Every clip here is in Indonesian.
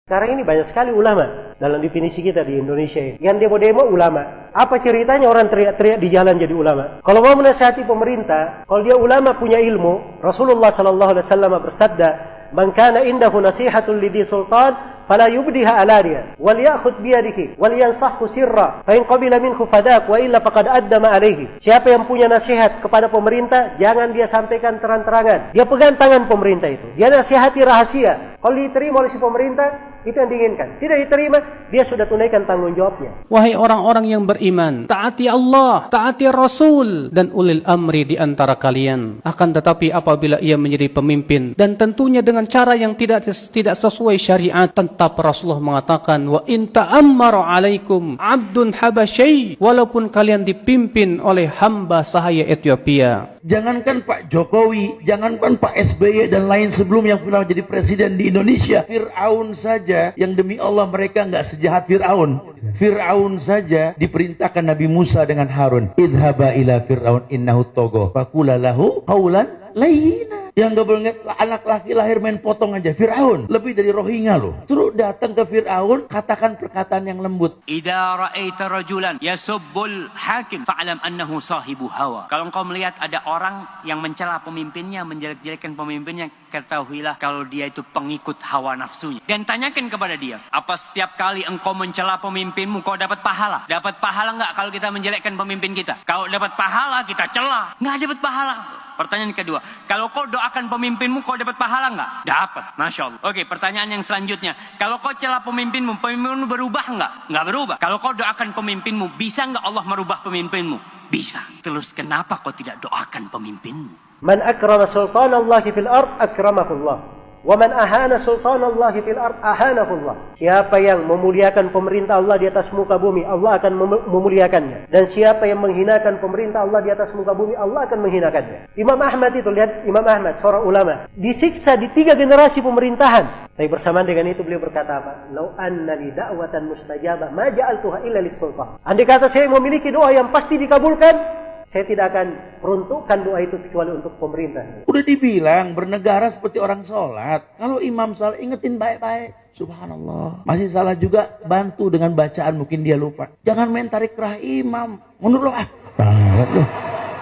Sekarang ini banyak sekali ulama dalam definisi kita di Indonesia ini. Yang demo-demo ulama. Apa ceritanya orang teriak-teriak di jalan jadi ulama? Kalau mau menasihati pemerintah, kalau dia ulama punya ilmu, Rasulullah sallallahu alaihi wasallam bersabda, "Man kana indahu nasihatun lidhi sultan, fala yubdiha alaniya, wal ya'khudh bi yadihi, wal yansahhu sirra, fa in qabila minhu fadak, wa illa faqad addama alaihi." Siapa yang punya nasihat kepada pemerintah, jangan dia sampaikan terang-terangan. Dia pegang tangan pemerintah itu. Dia nasihati rahasia. Kalau diterima oleh si pemerintah, itu yang diinginkan. Tidak diterima, dia sudah tunaikan tanggung jawabnya. Wahai orang-orang yang beriman, taati Allah, taati Rasul, dan ulil amri di antara kalian. Akan tetapi apabila ia menjadi pemimpin, dan tentunya dengan cara yang tidak sesuai syariat, tetap Rasulullah mengatakan, wa in ta'ammara alaikum abdun habasyai, walaupun kalian dipimpin oleh hamba sahaya Ethiopia. Jangankan Pak Jokowi, jangankan Pak SBY dan lain sebelum yang pernah jadi presiden di Indonesia, Fir'aun saja yang demi Allah mereka nggak sejahat Fir'aun. Fir'aun saja diperintahkan Nabi Musa dengan Harun, idhaba ila Fir'aun innahu togo, faqula lahu qawlan layyina. Yang gak boleh anak laki lahir main potong aja. Fir'aun lebih dari Rohingya loh. Terus datang ke Fir'aun, katakan perkataan yang lembut. Idza ra'aita rajulan yasubbul hakim fa'lam annahu sahibu hawa. Kalau engkau melihat ada orang yang mencela pemimpinnya, menjelek-jelekkan pemimpinnya, ketahuilah kalau dia itu pengikut hawa nafsunya. Dan tanyakan kepada dia, apa setiap kali engkau mencela pemimpinmu kau dapat pahala? Dapat pahala enggak kalau kita menjelekkan pemimpin kita? Kalau dapat pahala kita cela, enggak dapat pahala. Pertanyaan kedua, kalau kau doakan pemimpinmu, kau dapat pahala enggak? Dapat, Masya Allah. Oke, pertanyaan yang selanjutnya, kalau kau celah pemimpinmu, pemimpinmu berubah enggak? Enggak berubah. Kalau kau doakan pemimpinmu, bisa enggak Allah merubah pemimpinmu? Bisa. Terus kenapa kau tidak doakan pemimpinmu? Man akrama sultanallahi fil ard, akramahullah. Wa man ahana sultanallahi fil ard, ahanahullah. Siapa yang memuliakan pemerintah Allah di atas muka bumi, Allah akan memuliakannya. Dan siapa yang menghinakan pemerintah Allah di atas muka bumi, Allah akan menghinakannya. Imam Ahmad itu, lihat Imam Ahmad, seorang ulama, disiksa di 3 generasi pemerintahan. Tapi bersamaan dengan itu beliau berkata apa? Lau anna li da'watan mustajabah ma ja'altuha illa lis-sultan. Andai kata saya memiliki doa yang pasti dikabulkan, saya tidak akan peruntukkan doa itu kecuali untuk pemerintah. Udah dibilang bernegara seperti orang sholat. Kalau imam salah, ingetin baik-baik. Subhanallah. Masih salah juga, bantu dengan bacaan, mungkin dia lupa. Jangan main tarik kerah imam. Mundur loh.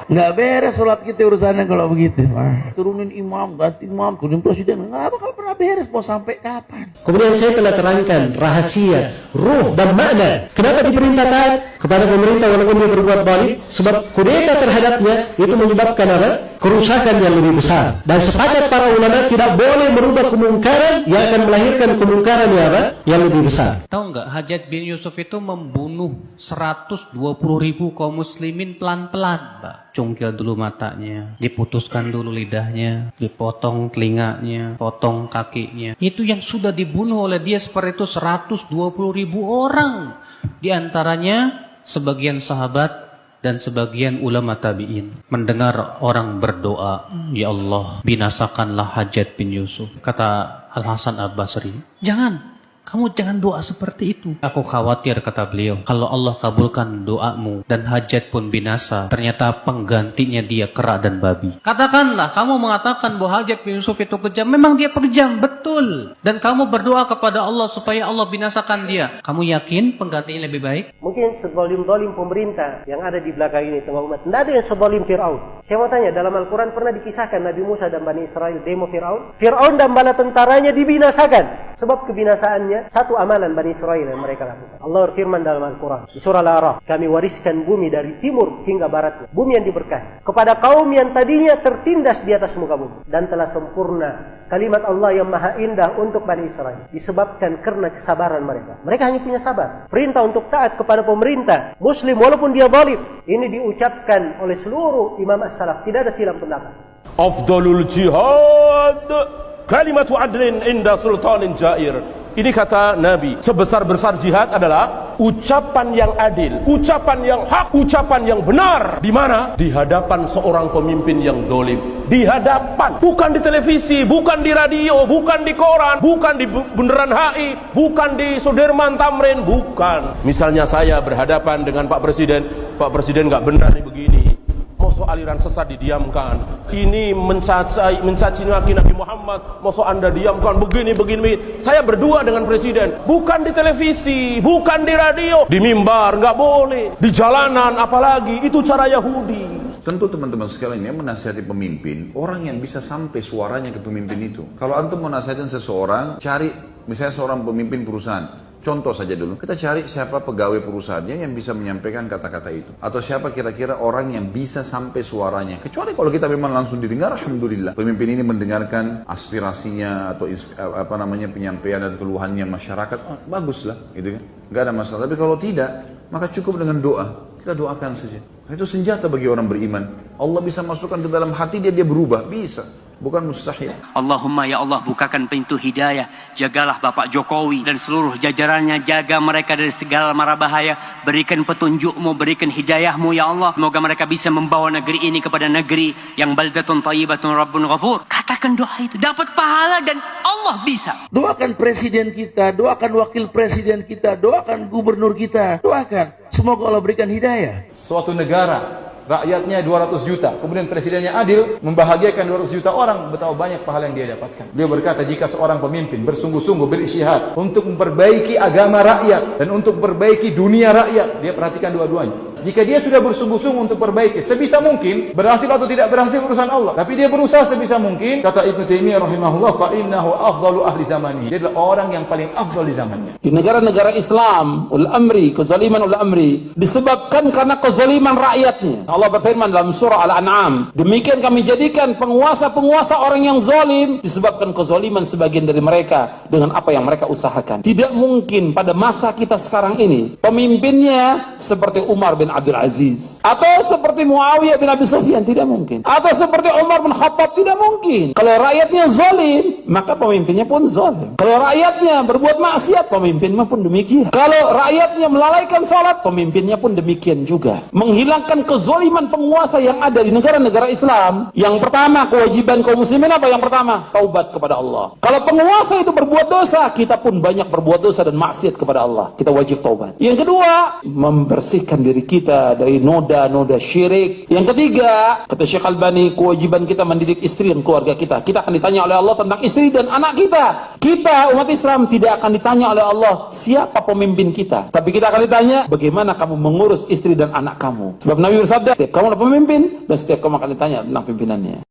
Nggak beres sholat kita urusannya kalau begitu. Turunin imam, ganti imam, turunin presiden. Nggak bakal pernah beres, mau sampai kapan. Kemudian saya telah terangkan rahasia, ruh dan makna. Kenapa diperintah taat kepada pemerintah walaupun dia berbuat baik? Sebab kudeta terhadapnya itu menyebabkan apa? Kerusakan yang lebih besar. Dan sepakat para ulama tidak boleh merubah kemungkaran yang akan melahirkan kemungkaran yang apa? Yang lebih besar. Tahu nggak, Hajjaj bin Yusuf itu membunuh 120.000 kaum muslimin pelan-pelan, Pak. Cungkil dulu matanya, diputuskan dulu lidahnya, dipotong telinganya, potong kakinya. Itu yang sudah dibunuh oleh dia seperti itu 120.000 orang. Di antaranya sebagian sahabat dan sebagian ulama tabi'in. Mendengar orang berdoa, ya Allah, binasakanlah Hajjaj bin Yusuf. Kata Al-Hasan Al-Basri, kamu jangan doa seperti itu. Aku khawatir, kata beliau, kalau Allah kabulkan doamu dan Hajjaj pun binasa, ternyata penggantinya dia kera dan babi. Katakanlah, kamu mengatakan bahwa Hajjaj bin Yusuf itu kejam. Memang dia kejam, betul. Dan kamu berdoa kepada Allah supaya Allah binasakan dia. Kamu yakin penggantinya lebih baik? Mungkin sezalim-zalim pemerintah yang ada di belakang ini tengah umat. Tidak ada yang sezalim Fir'aun. Saya mau tanya, dalam Al-Quran pernah dikisahkan Nabi Musa dan Bani Israel demo Fir'aun? Fir'aun dan bala tentaranya dibinasakan. Sebab kebinasaannya satu amalan Bani Israel yang mereka lakukan. Allah berfirman dalam Al-Quran di surah Al-A'raf, kami wariskan bumi dari timur hingga baratnya, bumi yang diberkahi, kepada kaum yang tadinya tertindas di atas muka bumi, dan telah sempurna kalimat Allah yang maha indah untuk Bani Israel disebabkan karena kesabaran mereka. Mereka hanya punya sabar. Perintah untuk taat kepada pemerintah muslim walaupun dia zalim, ini diucapkan oleh seluruh imam as-salaf, tidak ada silang pendapat. Afdalul jihad kalimatu adlin inda sultanin jair. Ini kata Nabi, sebesar-besar jihad adalah ucapan yang adil, ucapan yang hak, ucapan yang benar. Di mana? Di hadapan seorang pemimpin yang zalim. Di hadapan, bukan di televisi, bukan di radio, bukan di koran, bukan di Bundaran HI, bukan di Sudirman Tamrin, bukan. Misalnya saya berhadapan dengan Pak Presiden nggak benar nih begini. Mau Mosok aliran sesat didiamkan. Ini mencaci maki Nabi Muhammad. Mosok Anda diamkan begini. Saya berdua dengan presiden, bukan di televisi, bukan di radio, di mimbar nggak boleh, di jalanan apalagi. Itu cara Yahudi. Tentu teman-teman sekalian yang menasihati pemimpin, orang yang bisa sampai suaranya ke pemimpin itu. Kalau antum mau nasihatin seseorang, cari misalnya seorang pemimpin perusahaan. Contoh saja dulu, kita cari siapa pegawai perusahaannya yang bisa menyampaikan kata-kata itu. Atau siapa kira-kira orang yang bisa sampai suaranya. Kecuali kalau kita memang langsung didengar, alhamdulillah. Pemimpin ini mendengarkan aspirasinya atau penyampaian dan keluhannya masyarakat, baguslah, gitu kan. Gak ada masalah. Tapi kalau tidak, maka cukup dengan doa. Kita doakan saja. Itu senjata bagi orang beriman. Allah bisa masukkan ke dalam hati dia berubah, bisa. Bukan mustahil. Allahumma ya Allah, bukakan pintu hidayah. Jagalah Bapak Jokowi dan seluruh jajarannya. Jaga mereka dari segala mara bahaya. Berikan petunjukmu, berikan hidayahmu ya Allah. Semoga mereka bisa membawa negeri ini kepada negeri yang baldatun thayyibatun rabbun ghafur. Katakan doa itu, dapat pahala dan Allah bisa. Doakan presiden kita, doakan wakil presiden kita, doakan gubernur kita, doakan. Semoga Allah berikan hidayah. Suatu negara rakyatnya 200 juta, kemudian presidennya adil, membahagiakan 200 juta orang, betapa banyak pahala yang dia dapatkan. Beliau berkata, jika seorang pemimpin bersungguh-sungguh berisyihad untuk memperbaiki agama rakyat dan untuk memperbaiki dunia rakyat, dia perhatikan dua-duanya. Jika dia sudah bersungguh-sungguh untuk perbaiki, sebisa mungkin, berhasil atau tidak berhasil urusan Allah, tapi dia berusaha sebisa mungkin, kata Ibnu Taimiyah rahimahullah, fa innahu afdalu ahli zamanihi. Dia adalah orang yang paling afdal di zamannya. Di negara-negara Islam, kezaliman disebabkan karena kezaliman rakyatnya. Allah berfirman dalam surah Al-An'am, demikian kami jadikan penguasa-penguasa orang yang zalim disebabkan kezaliman sebagian dari mereka dengan apa yang mereka usahakan. Tidak mungkin pada masa kita sekarang ini pemimpinnya seperti Umar bin Abdul Aziz atau seperti Muawiyah bin Abi Sufyan, tidak mungkin. Atau seperti Umar bin Khattab, tidak mungkin. Kalau rakyatnya zalim, maka pemimpinnya pun zalim. Kalau rakyatnya berbuat maksiat, pemimpinnya pun demikian. Kalau rakyatnya melalaikan salat, pemimpinnya pun demikian juga. Menghilangkan kezaliman penguasa yang ada di negara-negara Islam, yang pertama kewajiban kaum muslimin apa? Yang pertama, taubat kepada Allah. Kalau penguasa itu berbuat dosa, kita pun banyak berbuat dosa dan maksiat kepada Allah. Kita wajib taubat. Yang kedua, membersihkan diri kita dari noda-noda syirik. Yang ketiga, kata Syekh Albani, kewajiban kita mendidik istri dan keluarga kita. Kita akan ditanya oleh Allah tentang istri dan anak kita. Kita umat Islam tidak akan ditanya oleh Allah siapa pemimpin kita, tapi kita akan ditanya bagaimana kamu mengurus istri dan anak kamu. Sebab Nabi bersabda, setiap kamu adalah pemimpin dan setiap kamu akan ditanya tentang pimpinannya.